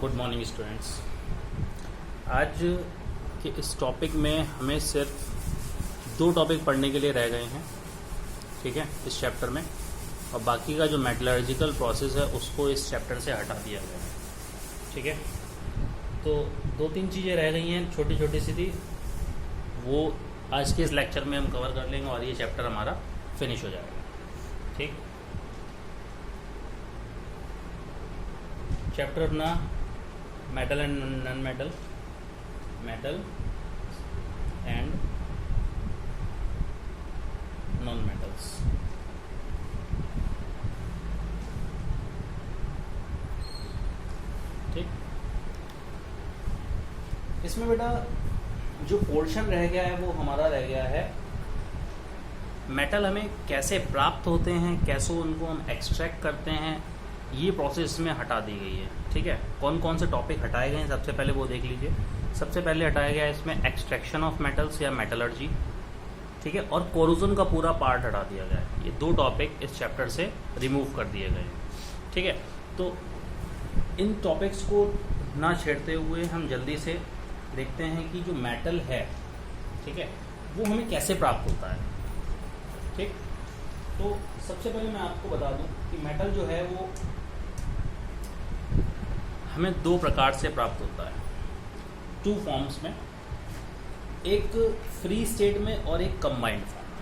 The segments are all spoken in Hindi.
Good morning students. आज के इस टॉपिक में हमें सिर्फ 2 टॉपिक पढ़ने के लिए रह गए हैं, ठीक है, इस चैप्टर में। और बाकी का जो मेटलर्जिकल प्रोसेस है उसको इस चैप्टर से हटा दिया गया है, ठीक है। तो 2-3 चीज़ें रह गई हैं छोटी छोटी सी थी, वो आज के इस लेक्चर में हम कवर कर लेंगे और ये चैप्टर हमारा फिनिश हो जाएगा, ठीक। चैप्टर अपना metal and non metal, metal and non metals. ठीक, इसमें बेटा जो पोर्शन रह गया है वो हमारा रह गया है मेटल हमें कैसे प्राप्त होते हैं, कैसे उनको हम एक्सट्रैक्ट करते हैं, ये प्रोसेस में हटा दी गई है, ठीक है। कौन कौन से टॉपिक हटाए गए हैं सबसे पहले वो देख लीजिए। सबसे पहले हटाया गया है इसमें एक्सट्रैक्शन ऑफ मेटल्स या मेटलर्जी, ठीक है, और कोरोजन का पूरा पार्ट हटा दिया गया है। ये 2 टॉपिक इस चैप्टर से रिमूव कर दिए गए हैं, ठीक है। तो इन टॉपिक्स को ना छेड़ते हुए हम जल्दी से देखते हैं कि जो मेटल है, ठीक है, वो हमें कैसे प्राप्त होता है, ठीक। तो सबसे पहले मैं आपको बता दूं कि मेटल जो है वो हमें 2 प्रकार से प्राप्त होता है, 2 फॉर्म्स में, एक फ्री स्टेट में और एक कंबाइंड फॉर्म में,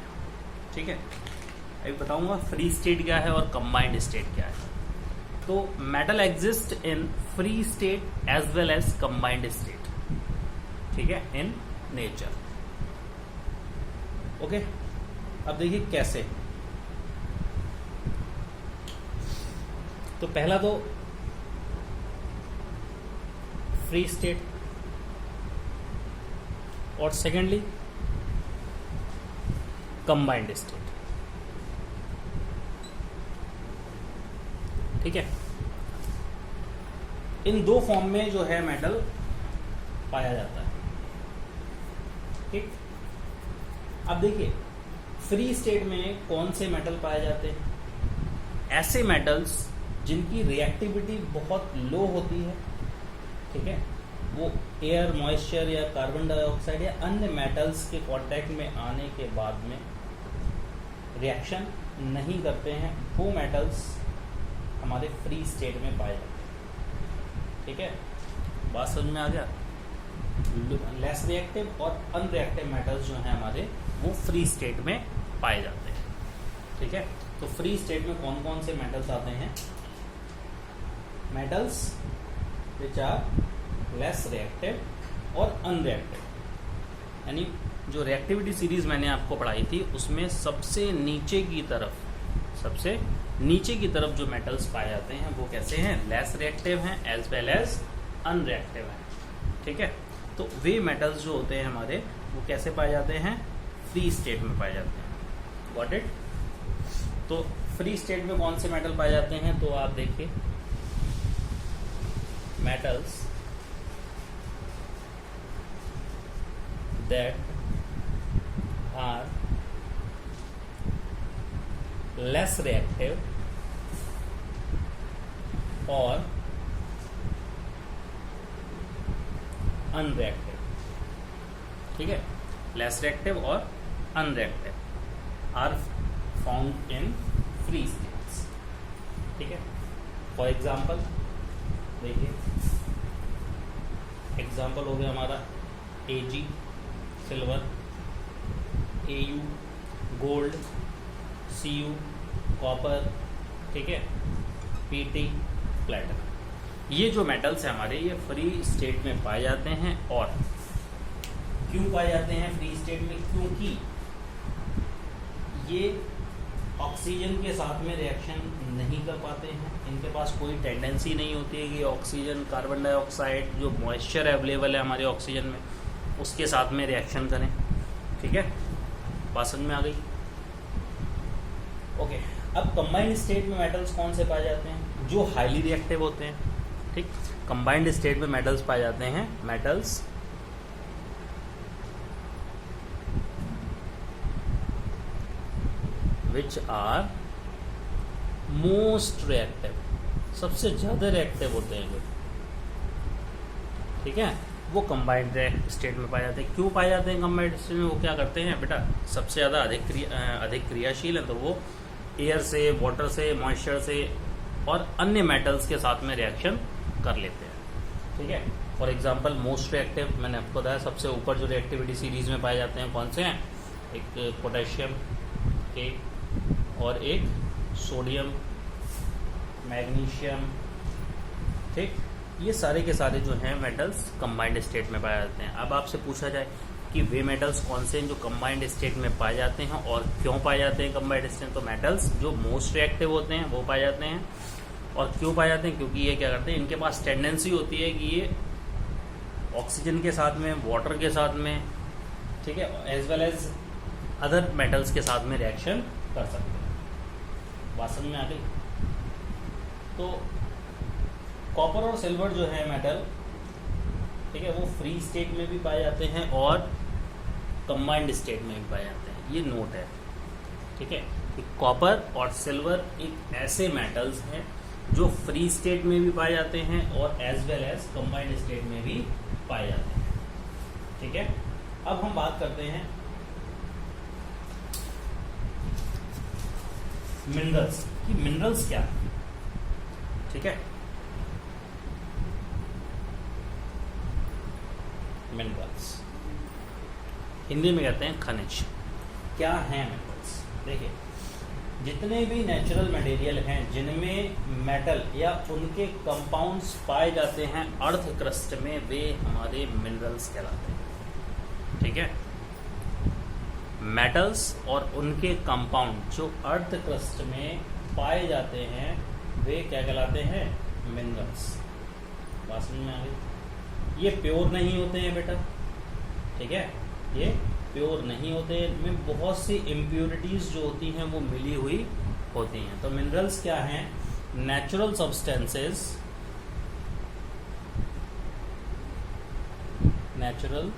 ठीक है। अभी बताऊंगा फ्री स्टेट क्या है और कंबाइंड स्टेट क्या है। तो metal exist in free state as well as combined state, ठीक है, इन नेचर। ओके, अब देखिए कैसे। तो पहला तो फ्री स्टेट और सेकेंडली कंबाइंड स्टेट, ठीक है। इन 2 फॉर्म में जो है मेटल पाया जाता है, ठीक। अब देखिए फ्री स्टेट में कौन से मेटल पाए जाते हैं? ऐसे मेटल्स जिनकी रिएक्टिविटी बहुत लो होती है, ठीक है, वो एयर, मॉइस्चर या कार्बन डाइऑक्साइड या अन्य मेटल्स के कांटेक्ट में आने के बाद में रिएक्शन नहीं करते हैं, वो मेटल्स हमारे फ्री स्टेट में पाए जाते हैं, ठीक है। बात समझ में आ गया? लेस रिएक्टिव और अनरिएक्टिव मेटल्स जो हैं हमारे, वो फ्री स्टेट में पाए जाते हैं, ठीक है। तो फ्री स्टेट में कौन कौन से मेटल्स आते हैं? Metals which are less reactive और अनरिएक्टिव, यानी जो रिएक्टिविटी सीरीज मैंने आपको पढ़ाई थी उसमें सबसे नीचे की तरफ जो मेटल्स पाए जाते हैं वो कैसे हैं? लेस रिएक्टिव हैं एज वेल एज अनरिएक्टिव हैं, ठीक है। तो वे मेटल्स जो होते हैं हमारे, वो कैसे पाए जाते हैं? फ्री स्टेट में पाए जाते हैं। Got it? तो फ्री स्टेट में कौन से मेटल पाए जाते हैं? तो आप देखिए, metals that are less reactive or unreactive, ठीक है, less reactive और unreactive are found in free states, ठीक है। For example, देखिए एग्जाम्पल हो गया हमारा Ag silver, Au gold, Cu copper, ठीक है, Pt प्लेटिनम। ये जो मेटल्स हैं हमारे, ये फ्री स्टेट में पाए जाते हैं। और क्यों पाए जाते हैं फ्री स्टेट में? क्योंकि ये ऑक्सीजन के साथ में रिएक्शन नहीं कर पाते हैं, इनके पास कोई टेंडेंसी नहीं होती है कि ऑक्सीजन, कार्बन डाइऑक्साइड, जो मॉइस्चर अवेलेबल है हमारे ऑक्सीजन में, उसके साथ में रिएक्शन करें, ठीक है। बात समझ में आ गई? ओके, अब कंबाइंड स्टेट में मेटल्स कौन से पाए जाते हैं? जो हाईली रिएक्टिव होते हैं, ठीक। कंबाइंड स्टेट में मेटल्स पाए जाते हैं metals which are most reactive, सबसे ज़्यादा रिएक्टिव होते हैं जो, ठीक है, वो कंबाइंड स्टेट में पाए जाते हैं। क्यों पाए जाते हैं कंबाइंड स्टेट में? वो क्या करते हैं बेटा, सबसे ज़्यादा अधिक क्रियाशील है, तो वो एयर से, वाटर से, मॉइस्चर से और अन्य मेटल्स के साथ में रिएक्शन कर लेते हैं। ठीक है, फॉर एग्जांपल मोस्ट रिएक्टिव, मैंने आपको बताया सबसे ऊपर जो रिएक्टिविटी सीरीज में पाए जाते हैं कौन से हैं, एक पोटेशियम एक और एक सोडियम, मैग्नीशियम। ठीक, ये सारे के सारे जो हैं मेटल्स कंबाइंड स्टेट में पाए जाते हैं। अब आपसे पूछा जाए कि वे मेटल्स कौन से हैं जो कंबाइंड स्टेट में पाए जाते हैं और क्यों पाए जाते हैं कंबाइंड स्टेट, तो मेटल्स जो मोस्ट रिएक्टिव होते हैं वो पाए जाते हैं। और क्यों पाए जाते हैं? क्योंकि ये क्या करते हैं, इनके पास टेंडेंसी होती है कि ये ऑक्सीजन के साथ में, वाटर के साथ में, ठीक है, as well as other metals के साथ में रिएक्शन कर सकते हैं। बात समझ में आ गई? तो कॉपर और सिल्वर जो है मेटल, ठीक है, वो फ्री स्टेट में भी पाए जाते हैं और कंबाइंड स्टेट में भी पाए जाते हैं। ये नोट है, ठीक है, कि कॉपर और सिल्वर एक ऐसे मेटल्स हैं जो फ्री स्टेट में भी पाए जाते हैं और as well as combined state में भी पाए जाते हैं। ठीक है, अब हम बात करते हैं मिनरल्स कि मिनरल्स क्या है। ठीक है, मिनरल्स हिंदी में कहते हैं खनिज। क्या हैं मिनरल्स? देखिए, जितने भी नेचुरल मटेरियल हैं जिनमें मेटल या उनके कंपाउंड्स पाए जाते हैं अर्थ क्रस्ट में, वे हमारे मिनरल्स कहलाते हैं। ठीक है, मेटल्स और उनके कंपाउंड जो अर्थ क्रस्ट में पाए जाते हैं वे क्या कहलाते हैं? मिनरल्स। बात समझ में आ गई? ये प्योर नहीं होते हैं बेटा, ठीक है, ये प्योर नहीं होते, इनमें बहुत सी इम्प्योरिटीज जो होती हैं वो मिली हुई होती हैं। तो मिनरल्स क्या हैं? Natural substances, natural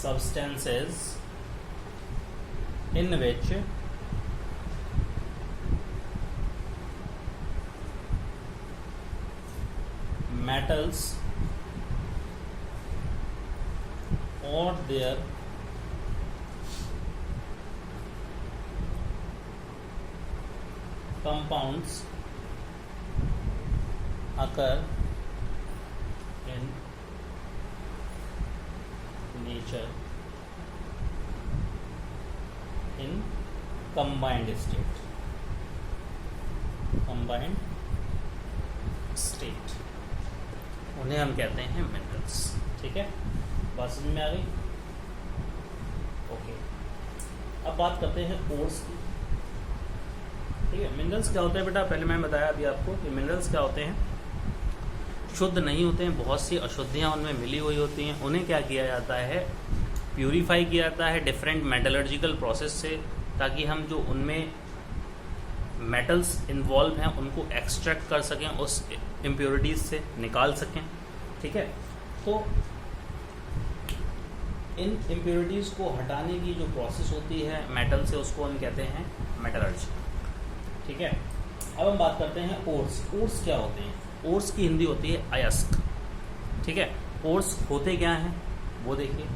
substances in which metals or their compounds occur in nature in combined state, combined state, उन्हें हम कहते हैं मिनरल्स। ठीक है, बात समझ में आ गई? ओके, अब बात करते हैं ओर्स की। ठीक है, मिनरल्स क्या होते हैं बेटा? पहले मैंने बताया अभी आपको कि मिनरल्स क्या होते हैं, शुद्ध नहीं होते हैं, बहुत सी अशुद्धियाँ उनमें मिली हुई होती हैं। उन्हें क्या किया जाता है? प्यूरिफाई किया जाता है डिफरेंट मेटलर्जिकल प्रोसेस से, ताकि हम जो उनमें मेटल्स इन्वॉल्व हैं उनको एक्सट्रैक्ट कर सकें, उस इम्प्योरिटीज से निकाल सकें। ठीक है, तो इन इम्प्योरिटीज को हटाने की जो प्रोसेस होती है मेटल से, उसको हम कहते हैं मेटलर्जी। ठीक है, अब हम बात करते हैं ओर्स। ओर्स क्या होते हैं? ओर्स की हिंदी होती है अयस्क। ठीक है, ओर्स होते क्या हैं वो देखिए।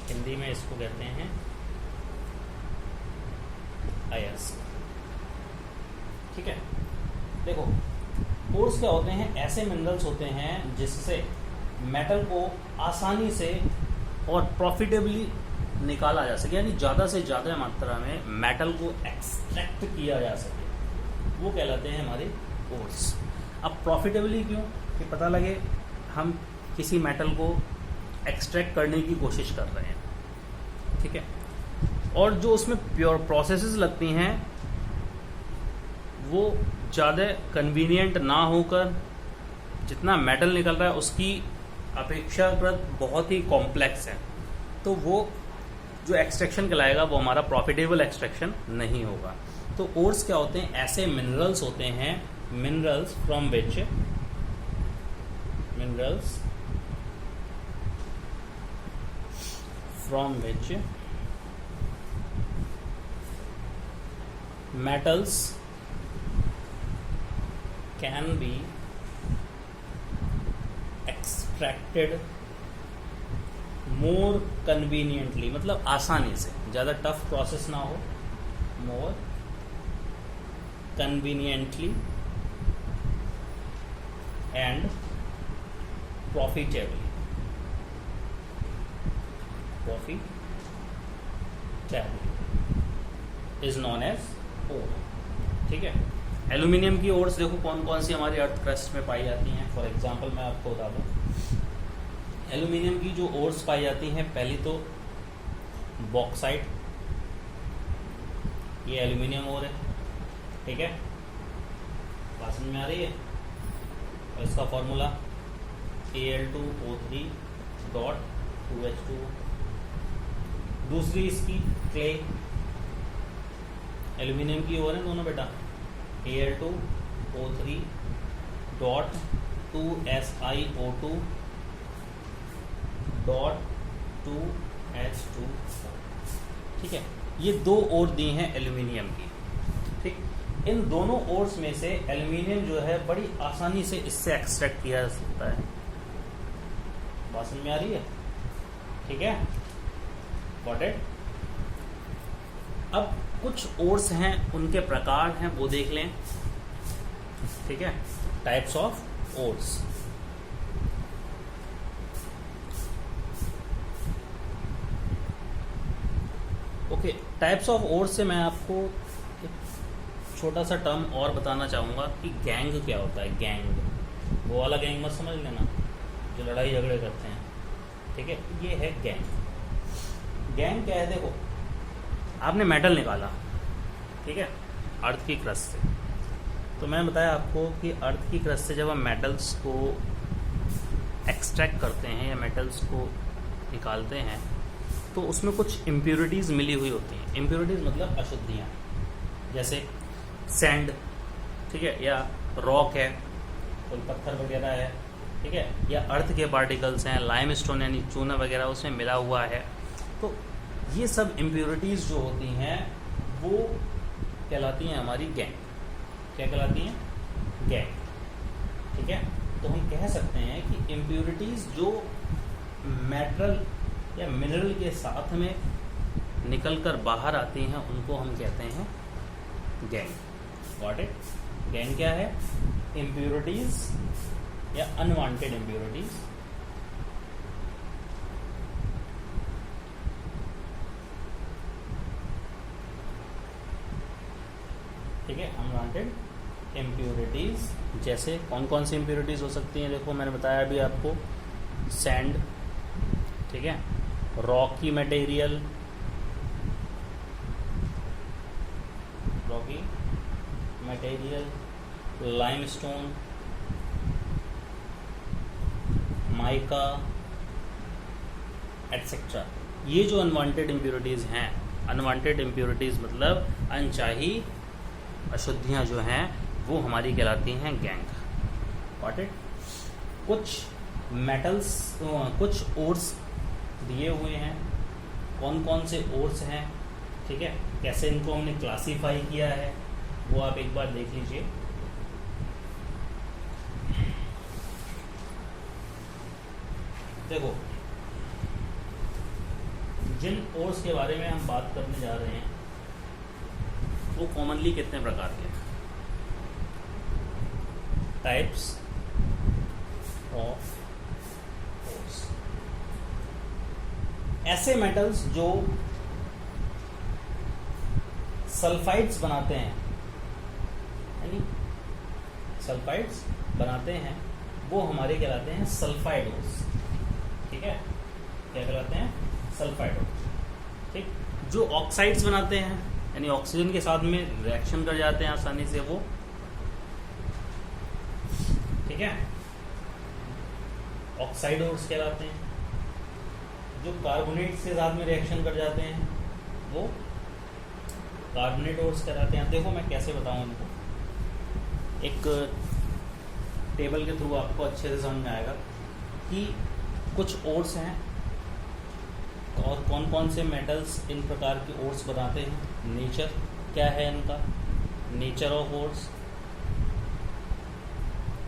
हिंदी में इसको कहते हैं अयस्क। ठीक है, देखो, ओर्स क्या होते हैं? ऐसे मिनरल्स होते हैं जिससे मेटल को आसानी से और प्रॉफिटेबली निकाला जा सके, यानी ज़्यादा से ज़्यादा मात्रा में मेटल को एक्सट्रैक्ट किया जा सके, वो कहलाते हैं हमारे ओर्स। अब प्रॉफिटेबली क्यों? कि पता लगे हम किसी मेटल को एक्सट्रैक्ट करने की कोशिश कर रहे हैं। ठीक है, और जो उसमें प्योर प्रोसेसेस लगती हैं वो ज़्यादा कन्वीनियंट ना होकर जितना मेटल निकल रहा है उसकी अपेक्षाकृत बहुत ही कॉम्प्लेक्स है, तो वो जो एक्सट्रैक्शन कहलाएगा वो हमारा प्रॉफिटेबल एक्सट्रैक्शन नहीं होगा। तो ओर्स क्या होते हैं? ऐसे मिनरल्स होते हैं, minerals from which metals can be extracted more conveniently, मतलब आसानी से, ज़्यादा टफ प्रोसेस ना हो, more conveniently and profitably is known as ore। ठीक है। एल्यूमिनियम की ओर्स देखो कौन कौन सी हमारी अर्थ क्रस्ट में पाई जाती हैं। फॉर एग्जांपल मैं आपको बता दूं, एल्यूमिनियम की जो ओर्स पाई जाती हैं, पहली तो बॉक्साइट, ये एल्यूमिनियम ओर है, ठीक है, बात समझ में आ रही है। और इसका फॉर्मूला Al2O3.2H2। दूसरी इसकी क्ले, एल्यूमिनियम की ओर है दोनों बेटा, Al2O3.2SiO2.2H2। ठीक है, ये दो ओर दी हैं एल्यूमिनियम की। ठीक, इन दोनों ओर्स में से एल्यूमिनियम जो है बड़ी आसानी से इससे एक्सट्रैक्ट किया जा सकता है। बात समझ में आ रही है? ठीक है, गॉट इट। अब कुछ ओर्स हैं, उनके प्रकार हैं, वो देख लें। ठीक है, types of ores. Okay, types of ores से मैं आपको एक छोटा सा टर्म और बताना चाहूंगा कि गैंग क्या होता है। गैंग, वो वाला गैंग मत समझ लेना जो लड़ाई झगड़े करते हैं। ठीक है, ये है गैंग। गैंग क्या है? देखो, आपने मेटल निकाला, ठीक है, अर्थ की क्रस्ट से। तो मैंने बताया आपको कि अर्थ की क्रस्ट से जब हम मेटल्स को एक्सट्रैक्ट करते हैं या मेटल्स को निकालते हैं तो उसमें कुछ इम्प्योरिटीज़ मिली हुई होती हैं। इम्प्योरिटीज़ मतलब अशुद्धियाँ, जैसे सैंड, ठीक है, या रॉक है, कोई पत्थर वगैरह है, ठीक है, या अर्थ के पार्टिकल्स हैं, लाइमस्टोन यानी चूना वगैरह उसमें मिला हुआ है। तो ये सब इम्प्योरिटीज़ जो होती हैं वो कहलाती हैं हमारी गैंग। क्या कहलाती हैं? गैंग। ठीक है, तो हम कह सकते हैं कि इम्प्योरिटीज़ जो मेटल या मिनरल के साथ में निकल कर बाहर आती हैं उनको हम कहते हैं गैंग। Got it? गैंग क्या है? इम्प्योरिटीज़ या अनवांटेड इम्प्योरिटीज़, ठीक है, अनवांटेड इम्प्योरिटीज़। जैसे कौन कौन सी इम्प्योरिटीज़ हो सकती हैं? देखो, मैंने बताया अभी आपको, सैंड, ठीक है, Rocky material, limestone, mica etcetera. ये जो अनवांटेड इम्प्योरिटीज़ हैं, अनवांटेड इम्प्योरिटीज़ मतलब अनचाही अशुद्धियाँ जो हैं वो हमारी कहलाती हैं गैंग। Got it? कुछ मेटल्स, कुछ ओर्स दिए हुए हैं। कौन कौन से ओर्स हैं, ठीक है, कैसे इनको हमने क्लासीफाई किया है वो आप एक बार देख लीजिए। देखो, जिन ओर्स के बारे में हम बात करने जा रहे हैं वो कॉमनली कितने प्रकार के हैं? Types of ores. ऐसे मेटल्स जो सल्फाइड्स बनाते हैं, यानी सल्फाइड्स बनाते हैं, वो हमारे कहलाते हैं सल्फाइड ओर्स। ठीक है, क्या कहलाते हैं? Sulphide ores. ठीक, जो ऑक्साइड्स बनाते हैं यानी ऑक्सीजन के साथ में रिएक्शन कर जाते हैं आसानी से, वो, ठीक है, ऑक्साइड ओर्स कहलाते हैं। जो कार्बोनेट से साथ में रिएक्शन कर जाते हैं वो कार्बोनेट ओर्स कहलाते हैं। देखो मैं कैसे बताऊँ उनको, एक टेबल के थ्रू आपको अच्छे से समझ में आएगा कि कुछ ओर्स हैं और कौन कौन से मेटल्स इन प्रकार के ओर्स बनाते हैं, नेचर क्या है इनका, नेचर ऑफ ओर्स,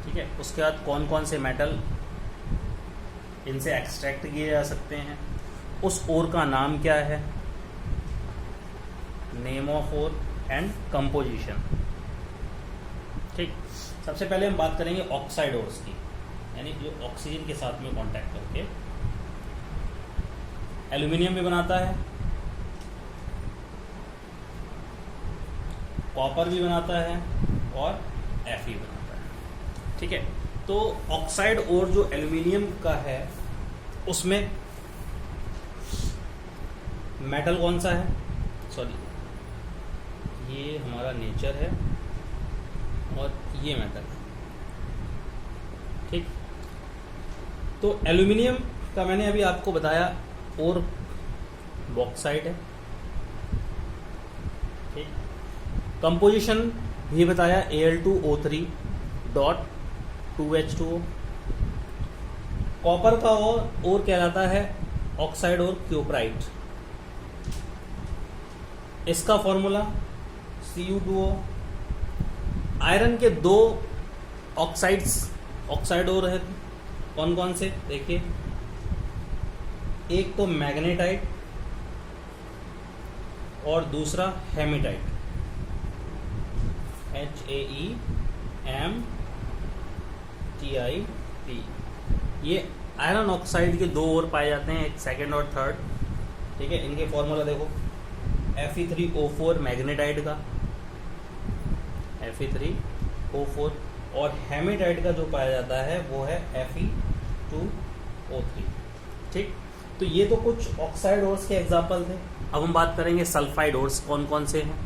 ठीक है। उसके बाद कौन कौन से मेटल इनसे एक्सट्रैक्ट किए जा सकते हैं, उस ओर का नाम क्या है, name of ore and composition, ठीक। सबसे पहले हम बात करेंगे ऑक्साइड ओर्स की, यानी जो ऑक्सीजन के साथ में कांटेक्ट करके एल्यूमिनियम भी बनाता है, कॉपर भी बनाता है और Fe बनाता है, ठीक है। तो ऑक्साइड ओर जो एल्यूमिनियम का है उसमें मेटल कौन सा है, सॉरी ये हमारा नेचर है और ये मेटल है, ठीक। तो एल्यूमिनियम का मैंने अभी आपको बताया और बॉक्साइट है, ठीक। कंपोजिशन भी बताया Al2O3 डॉट 2H2O। कॉपर का और कहलाता है ऑक्साइड और क्यूप्राइट, इसका फॉर्मूला Cu2O। आयरन के दो ऑक्साइड और है, कौन कौन से देखिए, एक तो मैग्नेटाइट और दूसरा हेमेटाइट, HAEMTIT। ये आयरन ऑक्साइड के दो और पाए जाते हैं, एक सेकंड और थर्ड, ठीक है। इनके फॉर्मूला देखो, Fe3O4 मैग्नेटाइट का, Fe3O4, और हेमेटाइट का जो पाया जाता है वो है Fe2O3, ठीक। तो ये तो कुछ ऑक्साइड ओर्स के एग्जाम्पल थे। अब हम बात करेंगे सल्फाइड ओर्स कौन कौन से हैं।